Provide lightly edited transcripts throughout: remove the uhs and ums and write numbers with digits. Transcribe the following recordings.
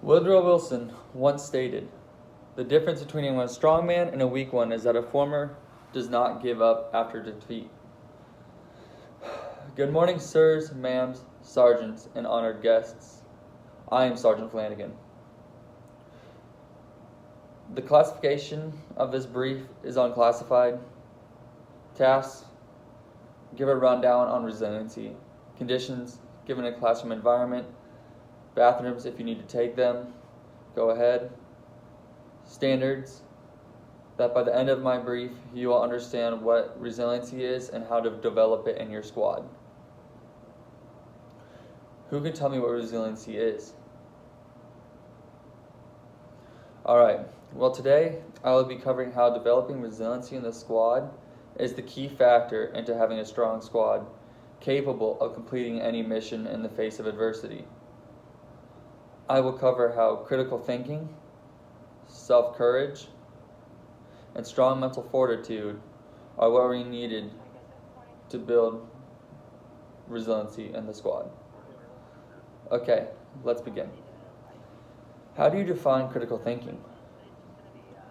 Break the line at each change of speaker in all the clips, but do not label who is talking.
Woodrow Wilson once stated, "The difference between a strong man and a weak one is that a former does not give up after defeat." Good morning, sirs, ma'ams, sergeants, and honored guests. I am Sergeant Flanagan. The classification of this brief is unclassified. Tasks: give a rundown on resiliency. Conditions: given a classroom environment. Bathrooms if you need to take them. Go ahead. Standards: that by the end of my brief, you will understand what resiliency is and how to develop it in your squad. Who can tell me what resiliency is? Alright, well today I will be covering how developing resiliency in the squad is the key factor into having a strong squad, capable of completing any mission in the face of adversity. I will cover how critical thinking, self-courage, and strong mental fortitude are what we needed to build resiliency in the squad. Okay, let's begin. How do you define critical thinking?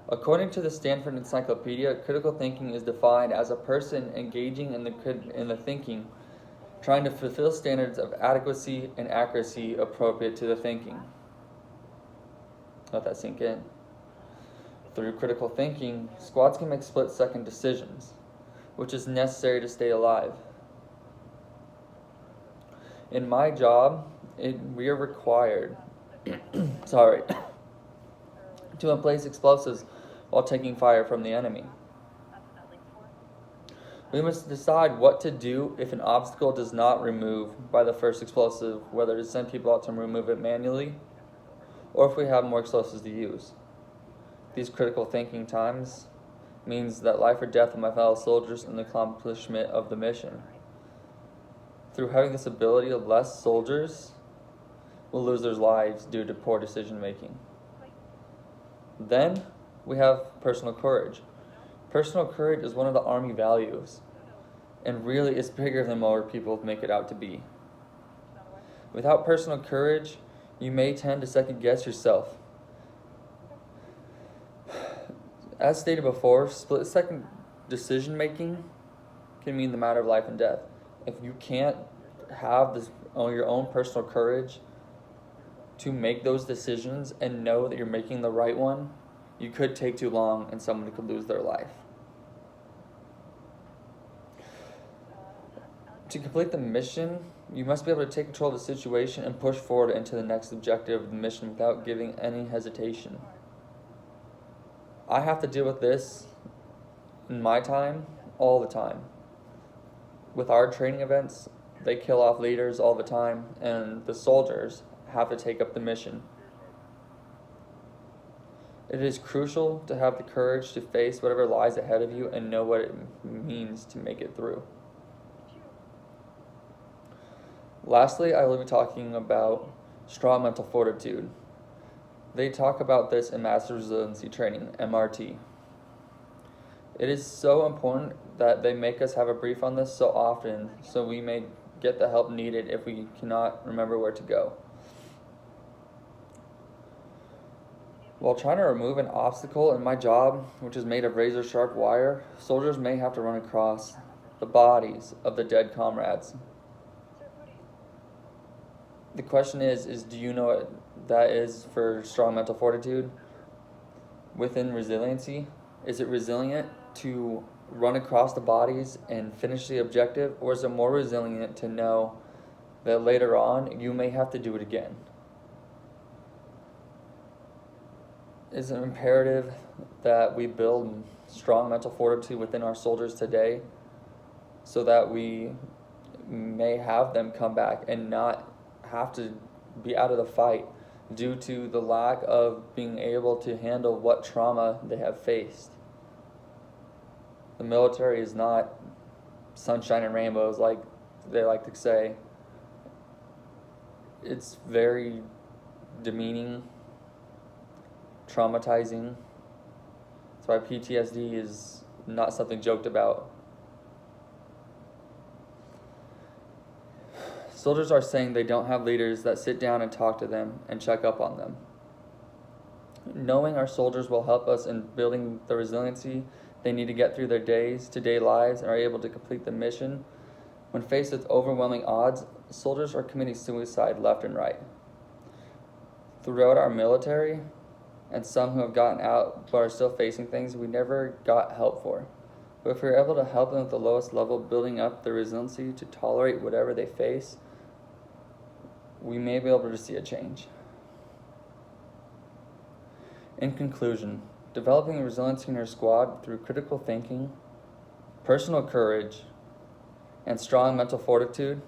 According to the Stanford Encyclopedia, critical thinking is defined as a person engaging in the thinking, trying to fulfill standards of adequacy and accuracy appropriate to the thinking. Let that sink in. Through critical thinking, squads can make split-second decisions, which is necessary to stay alive. In my job, we are required to place explosives while taking fire from the enemy. We must decide what to do if an obstacle does not remove by the first explosive, whether to send people out to remove it manually, or if we have more explosives to use. These critical thinking times means that life or death of my fellow soldiers in the accomplishment of the mission. Through having this ability, less soldiers will lose their lives due to poor decision making. Then we have personal courage. Personal courage is one of the Army values, and really is bigger than more people make it out to be. Without personal courage, you may tend to second guess yourself. As stated before, split-second decision making can mean the matter of life and death. If you can't have your own personal courage to make those decisions and know that you're making the right one, you could take too long and someone could lose their life. To complete the mission, you must be able to take control of the situation and push forward into the next objective of the mission without giving any hesitation. I have to deal with this in my time all the time. With our training events, they kill off leaders all the time, and the soldiers have to take up the mission. It is crucial to have the courage to face whatever lies ahead of you and know what it means to make it through. Lastly, I will be talking about strong mental fortitude. They talk about this in Master Resiliency Training, MRT. It is so important that they make us have a brief on this so often so we may get the help needed if we cannot remember where to go. While trying to remove an obstacle in my job, which is made of razor-sharp wire, soldiers may have to run across the bodies of the dead comrades. The question is do you know what that is for strong mental fortitude? Within resiliency, is it resilient to run across the bodies and finish the objective, or is it more resilient to know that later on you may have to do it again? Is it imperative that we build strong mental fortitude within our soldiers today so that we may have them come back and not have to be out of the fight due to the lack of being able to handle what trauma they have faced? The military is not sunshine and rainbows like they like to say. It's very demeaning, traumatizing. That's why PTSD is not something joked about. Soldiers are saying they don't have leaders that sit down and talk to them and check up on them. Knowing our soldiers will help us in building the resiliency they need to get through their day-to-day lives and are able to complete the mission. When faced with overwhelming odds, soldiers are committing suicide left and right. Throughout our military, and some who have gotten out but are still facing things we never got help for. But if we're able to help them at the lowest level, building up the resiliency to tolerate whatever they face, we may be able to see a change. In conclusion, developing resiliency in your squad through critical thinking, personal courage, and strong mental fortitude